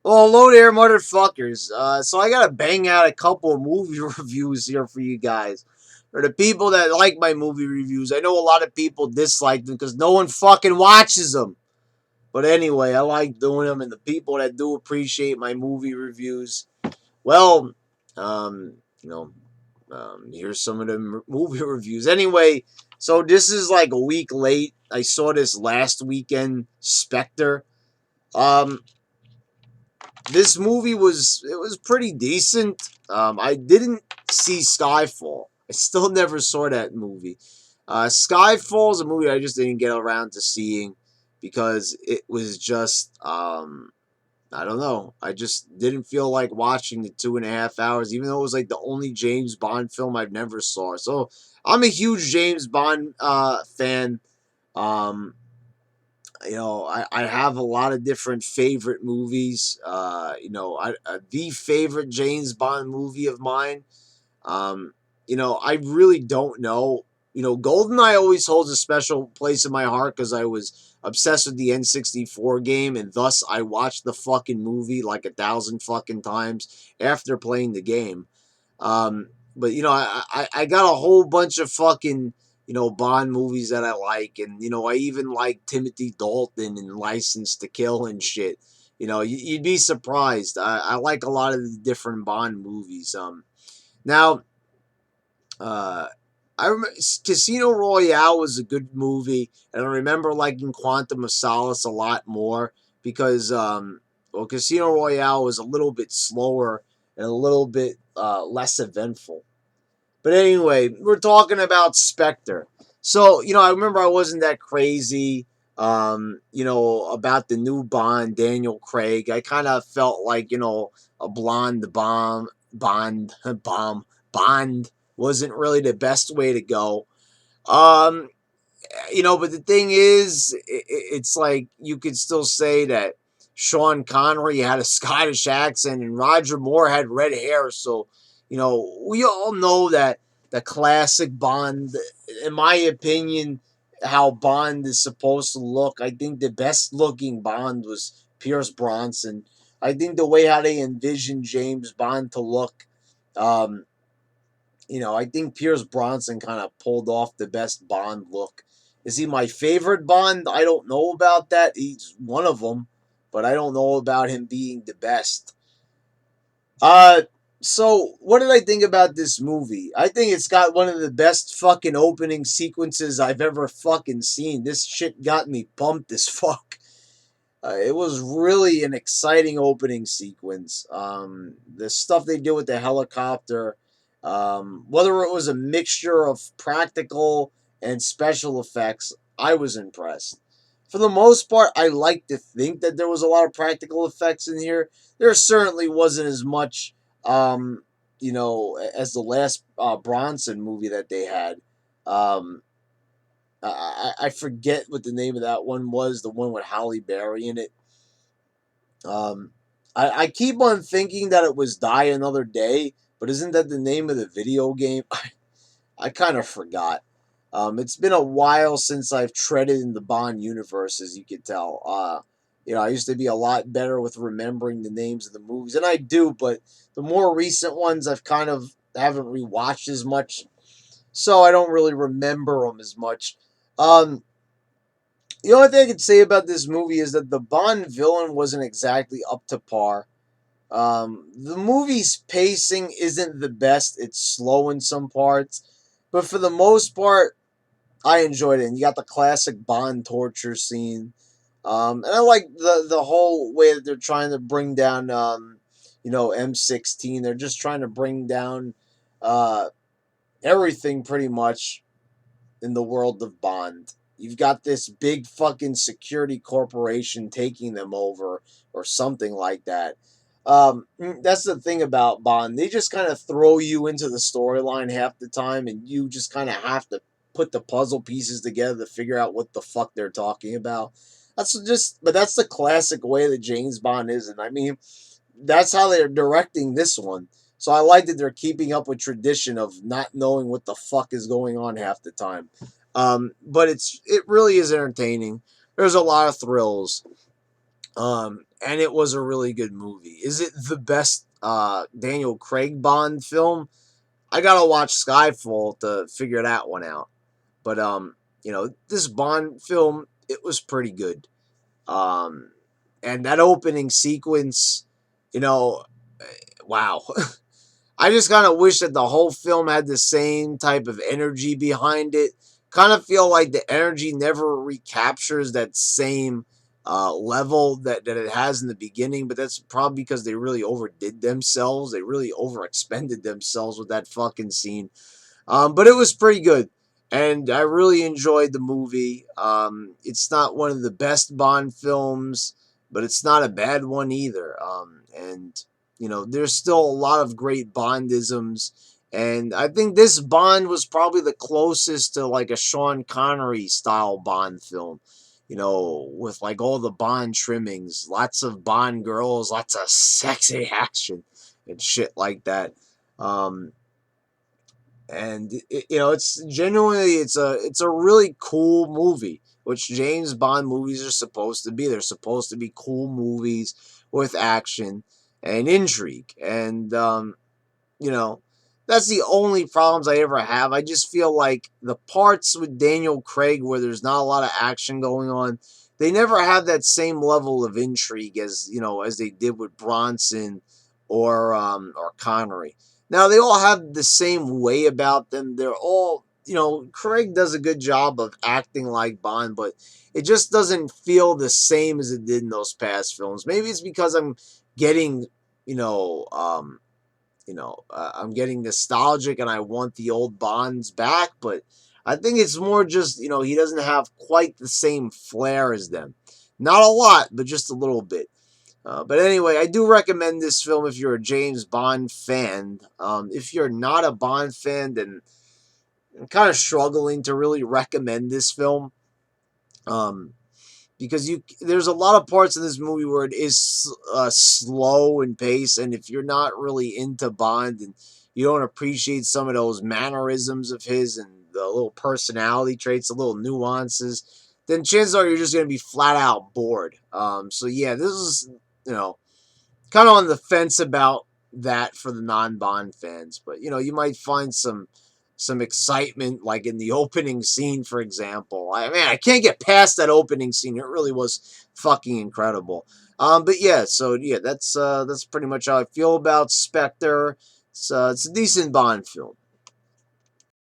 Well, hello there, motherfuckers. So I gotta bang out a couple of movie reviews here for you guys. For the people that like my movie reviews, I know a lot of people dislike them because no one fucking watches them. But anyway, I like doing them, and the people that do appreciate my movie reviews, well, um, you know, here's some of the movie reviews. Anyway, so this is like a week late. I saw this last weekend, Spectre. Um, this movie was pretty decent. I didn't see Skyfall. I still never saw that movie. Skyfall is a movie I just didn't get around to seeing because it was just I don't know. I just didn't feel like watching the 2.5 hours, even though it was like the only James Bond film I've never saw. So I'm a huge James Bond fan. Um, I have a lot of different favorite movies. The favorite James Bond movie of mine. Um, I really don't know. GoldenEye always holds a special place in my heart because I was obsessed with the N64 game, and thus I watched the fucking movie like 1,000 fucking times after playing the game. But I got a whole bunch of fucking Bond movies that I like, and I even like Timothy Dalton and License to Kill and shit. You'd be surprised. I like a lot of the different Bond movies. Now, uh, I remember Casino Royale was a good movie, and I remember liking Quantum of Solace a lot more because, Casino Royale was a little bit slower and a little bit less eventful. But anyway, we're talking about Spectre. So, I remember I wasn't that crazy, about the new Bond, Daniel Craig. I kind of felt like, a blonde Bond wasn't really the best way to go. Um, but the thing is, it's like you could still say that Sean Connery had a Scottish accent and Roger Moore had red hair. So, we all know that the classic Bond, in my opinion, how Bond is supposed to look. I think the best looking Bond was Pierce Bronson. I think the way how they envisioned James Bond to look, um, I think Pierce Bronson kind of pulled off the best Bond look. Is he my favorite Bond? I don't know about that. He's one of them, but I don't know about him being the best. Uh, so what did I think about this movie? I think it's got one of the best fucking opening sequences I've ever fucking seen. This shit got me pumped as fuck. It was really an exciting opening sequence. The stuff they did with the helicopter, whether it was a mixture of practical and special effects, I was impressed. For the most part, I like to think that there was a lot of practical effects in here. There certainly wasn't as much, as the last Bronson movie that they had. Um, I forget what the name of that one was, the one with Halle Berry in it. Um, I keep on thinking that it was Die Another Day, but isn't that the name of the video game? I kind of forgot. It's been a while since I've treaded in the Bond universe, as you can tell. I used to be a lot better with remembering the names of the movies, and I do, but the more recent ones I've kind of haven't rewatched as much, so I don't really remember them as much. Um, the only thing I could say about this movie is that the Bond villain wasn't exactly up to par. The movie's pacing isn't the best. It's slow in some parts, but for the most part, I enjoyed it. And you got the classic Bond torture scene. And I like the whole way that they're trying to bring down, M16. They're just trying to bring down uh, everything pretty much in the world of Bond. You've got this big fucking security corporation taking them over or something like that. That's the thing about Bond. They just kind of throw you into the storyline half the time, and you just kind of have to put the puzzle pieces together to figure out what the fuck they're talking about. But that's the classic way that James Bond is, and I mean, that's how they're directing this one. So I like that they're keeping up with tradition of not knowing what the fuck is going on half the time. But it really is entertaining. There's a lot of thrills. and it was a really good movie. Is it the best Daniel Craig Bond film? I gotta watch Skyfall to figure that one out. But this Bond film, it was pretty good. Um, and that opening sequence, you know, wow. I just kind of wish that the whole film had the same type of energy behind it. Kind of feel like the energy never recaptures that same level that it has in the beginning, but that's probably because they really overdid themselves. They really overexpended themselves with that fucking scene. But it was pretty good. And I really enjoyed the movie. It's not one of the best Bond films, but it's not a bad one either. There's still a lot of great Bondisms. And I think this Bond was probably the closest to like a Sean Connery style Bond film. With like all the Bond trimmings, lots of Bond girls, lots of sexy action and shit like that. Um, and it's genuinely it's a really cool movie, which James Bond movies are supposed to be. They're supposed to be cool movies with action and intrigue, and you know, that's the only problems I ever have. I just feel like the parts with Daniel Craig where there's not a lot of action going on, they never have that same level of intrigue as they did with Bronson or Connery. Now they all have the same way about them. They're all Craig does a good job of acting like Bond, but it just doesn't feel the same as it did in those past films. Maybe it's because I'm getting you know um I'm getting nostalgic and I want the old Bonds back, but I think it's more just, he doesn't have quite the same flair as them. Not a lot, but just a little bit. But anyway, I do recommend this film if you're a James Bond fan. If you're not a Bond fan, then I'm kind of struggling to really recommend this film. Um, because there's a lot of parts in this movie where it is slow in pace, and if you're not really into Bond and you don't appreciate some of those mannerisms of his and the little personality traits, the little nuances, then chances are you're just going to be flat out bored. So yeah, this is you know kind of on the fence about that for the non-Bond fans, but you might find some excitement like in the opening scene, for example. I can't get past that opening scene. It really was fucking incredible. But yeah, so yeah, that's pretty much how I feel about Spectre. It's a decent Bond film.